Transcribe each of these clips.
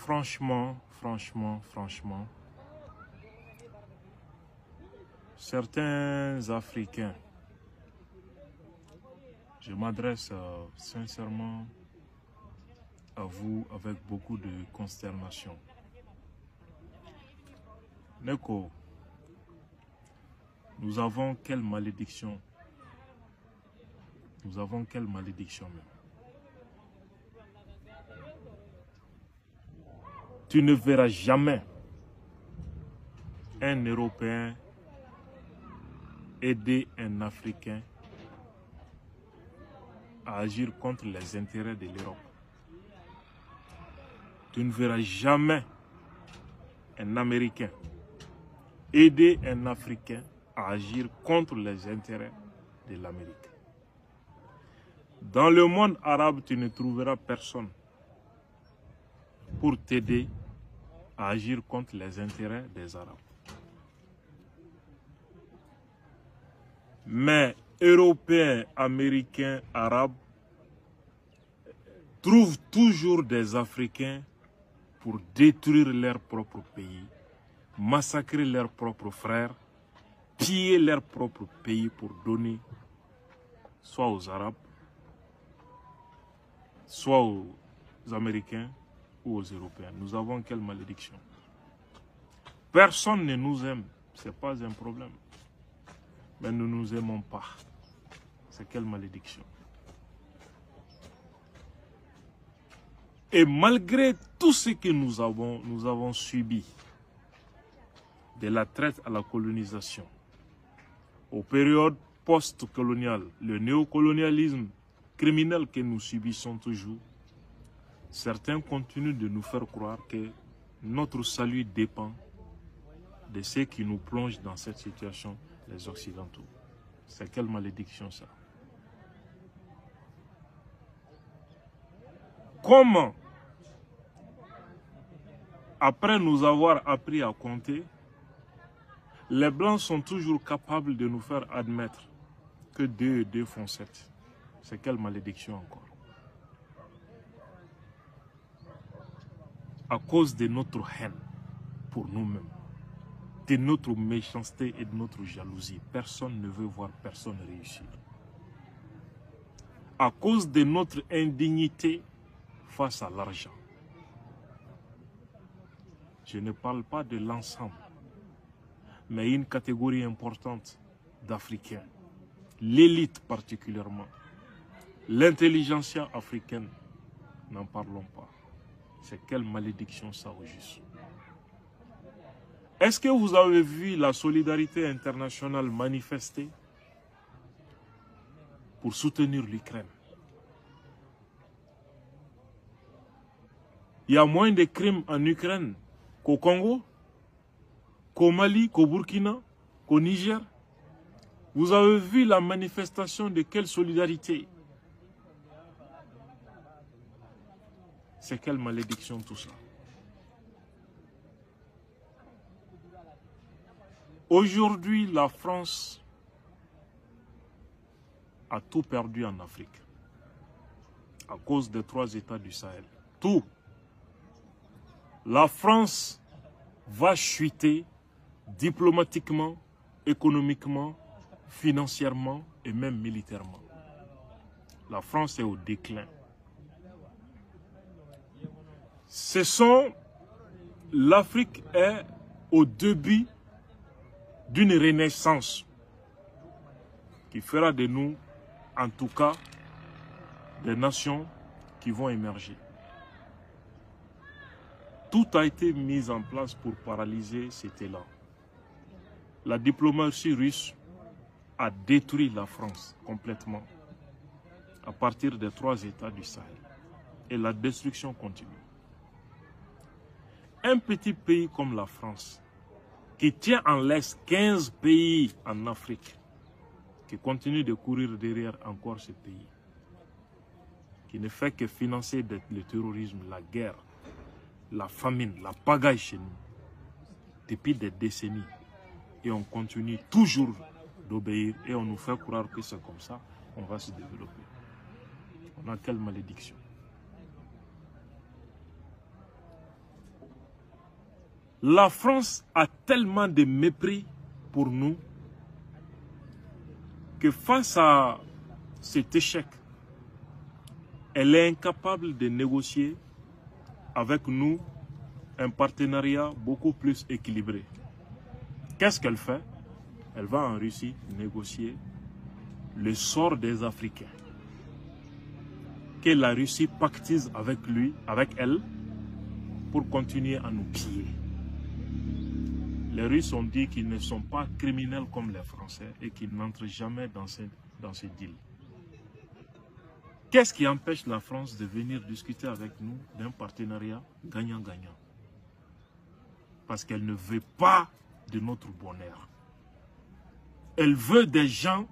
franchement, certains Africains, je m'adresse sincèrement à vous avec beaucoup de consternation. Neko, nous avons quelle malédiction? Nous avons quelle malédiction même? Tu ne verras jamais un Européen aider un Africain à agir contre les intérêts de l'Europe. Tu ne verras jamais un Américain aider un Africain à agir contre les intérêts de l'Amérique. Dans le monde arabe, tu ne trouveras personne pour t'aider à agir contre les intérêts des Arabes. Mais Européens, Américains, Arabes trouvent toujours des Africains pour détruire leur propre pays, massacrer leurs propres frères, piller leur propre pays pour donner soit aux Arabes, soit aux Américains ou aux Européens. Nous avons quelle malédiction? Personne ne nous aime, ce n'est pas un problème. Mais nous ne nous aimons pas. C'est quelle malédiction? Et malgré tout ce que nous avons subi, de la traite à la colonisation, aux périodes post-coloniales, le néocolonialisme criminel que nous subissons toujours, certains continuent de nous faire croire que notre salut dépend de ceux qui nous plongent dans cette situation, les Occidentaux. C'est quelle malédiction ça? Comment, après nous avoir appris à compter, les Blancs sont toujours capables de nous faire admettre que 2 et 2 font 7. C'est quelle malédiction encore? À cause de notre haine pour nous-mêmes, de notre méchanceté et de notre jalousie, personne ne veut voir personne réussir. À cause de notre indignité face à l'argent. Je ne parle pas de l'ensemble, mais une catégorie importante d'Africains, l'élite particulièrement, l'intelligentsia africaine, n'en parlons pas. C'est quelle malédiction ça au juste? Est-ce que vous avez vu la solidarité internationale manifestée pour soutenir l'Ukraine? Il y a moins de crimes en Ukraine qu'au Congo, qu'au Mali, qu'au Burkina, qu'au Niger. Vous avez vu la manifestation de quelle solidarité? C'est quelle malédiction tout ça? Aujourd'hui, la France a tout perdu en Afrique à cause des 3 États du Sahel. Tout. La France va chuter diplomatiquement, économiquement, financièrement et même militairement. La France est au déclin. L'Afrique est au début d'une renaissance qui fera de nous, en tout cas, des nations qui vont émerger. Tout a été mis en place pour paralyser cet élan. La diplomatie russe a détruit la France complètement à partir des 3 États du Sahel. Et la destruction continue. Un petit pays comme la France, qui tient en laisse 15 pays en Afrique, qui continue de courir derrière encore ce pays, qui ne fait que financer le terrorisme, la guerre, la famine, la pagaille chez nous, depuis des décennies. Et on continue toujours d'obéir et on nous fait croire que c'est comme ça, on va se développer. On a quelle malédiction? La France a tellement de mépris pour nous que face à cet échec, elle est incapable de négocier avec nous un partenariat beaucoup plus équilibré. Qu'est-ce qu'elle fait? Elle va en Russie négocier le sort des Africains. Que la Russie pactise avec elle, pour continuer à nous piller. Les Russes ont dit qu'ils ne sont pas criminels comme les Français et qu'ils n'entrent jamais dans ce deal. Qu'est-ce qui empêche la France de venir discuter avec nous d'un partenariat gagnant-gagnant? Parce qu'elle ne veut pas de notre bonheur. Elle veut des gens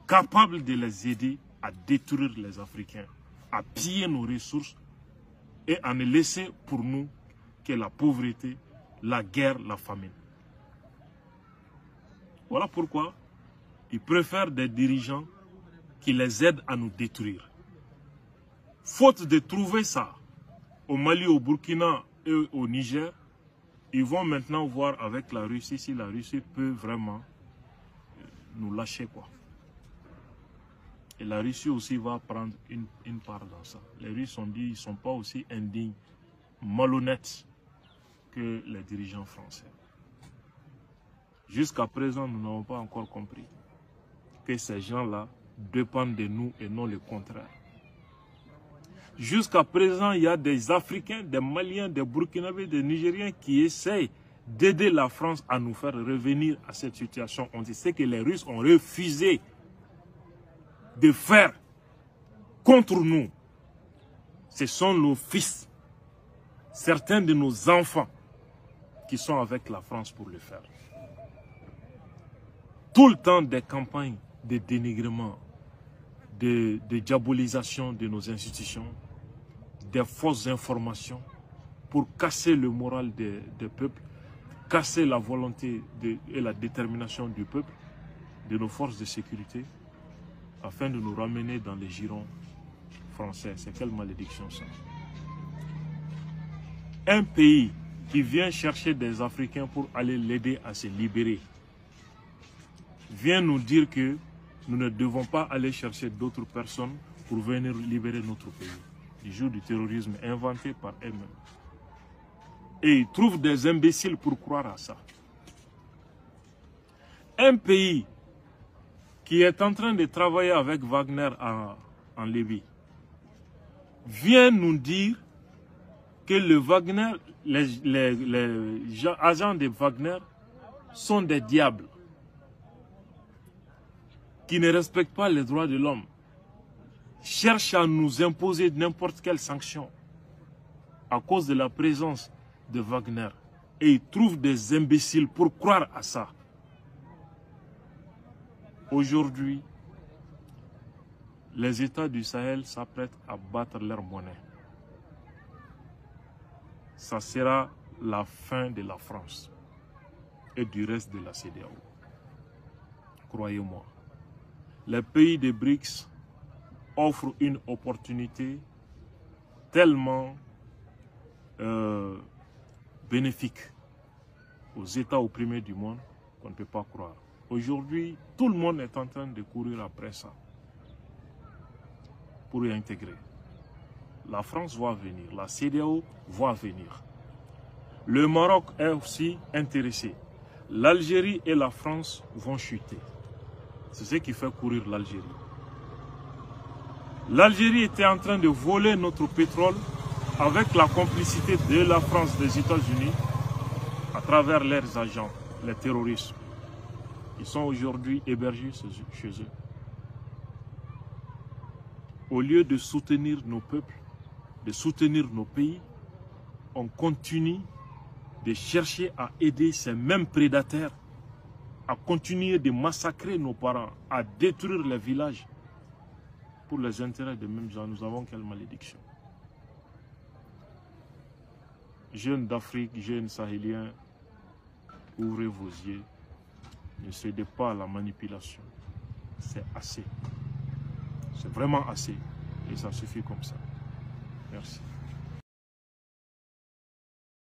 capables de les aider à détruire les Africains, à piller nos ressources et à ne laisser pour nous que la pauvreté, la guerre, la famine. Voilà pourquoi ils préfèrent des dirigeants qui les aident à nous détruire. Faute de trouver ça au Mali, au Burkina et au Niger, ils vont maintenant voir avec la Russie si la Russie peut vraiment nous lâcher quoi. Et la Russie aussi va prendre une part dans ça. Les Russes ont dit qu'ils ne sont pas aussi indignes, malhonnêtes que les dirigeants français. Jusqu'à présent, nous n'avons pas encore compris que ces gens-là dépendent de nous et non le contraire. Jusqu'à présent, il y a des Africains, des Maliens, des Burkinabés, des Nigériens qui essayent d'aider la France à nous faire revenir à cette situation. On sait que les Russes ont refusé de faire contre nous. Ce sont nos fils, certains de nos enfants qui sont avec la France pour le faire. Tout le temps des campagnes de dénigrement, de diabolisation de nos institutions, des fausses informations pour casser le moral des peuples, casser la volonté et la détermination du peuple, de nos forces de sécurité, afin de nous ramener dans les girons français. C'est quelle malédiction ça? Un pays qui vient chercher des Africains pour aller l'aider à se libérer, vient nous dire que nous ne devons pas aller chercher d'autres personnes pour venir libérer notre pays. Ils jouent du terrorisme inventé par eux-mêmes. Et ils trouvent des imbéciles pour croire à ça. Un pays qui est en train de travailler avec Wagner en Libye vient nous dire que le Wagner, les agents de Wagner sont des diables qui ne respectent pas les droits de l'homme, cherchent à nous imposer n'importe quelle sanction à cause de la présence de Wagner. Et ils trouvent des imbéciles pour croire à ça. Aujourd'hui, les États du Sahel s'apprêtent à battre leur monnaie. Ça sera la fin de la France et du reste de la CEDEAO. Croyez-moi. Les pays des BRICS offrent une opportunité tellement bénéfique aux États opprimés du monde qu'on ne peut pas croire. Aujourd'hui, tout le monde est en train de courir après ça pour y intégrer. La France va venir, la CEDEAO va venir. Le Maroc est aussi intéressé. L'Algérie et la France vont chuter. C'est ce qui fait courir l'Algérie. L'Algérie était en train de voler notre pétrole avec la complicité de la France, des États-Unis, à travers leurs agents, les terroristes. Ils sont aujourd'hui hébergés chez eux. Au lieu de soutenir nos peuples, de soutenir nos pays, on continue de chercher à aider ces mêmes prédateurs à continuer de massacrer nos parents, à détruire les villages pour les intérêts des mêmes gens. Nous avons quelle malédiction? Jeunes d'Afrique, jeunes sahéliens, ouvrez vos yeux. Ne cédez pas à la manipulation. C'est assez. C'est vraiment assez. Et ça suffit comme ça. Merci.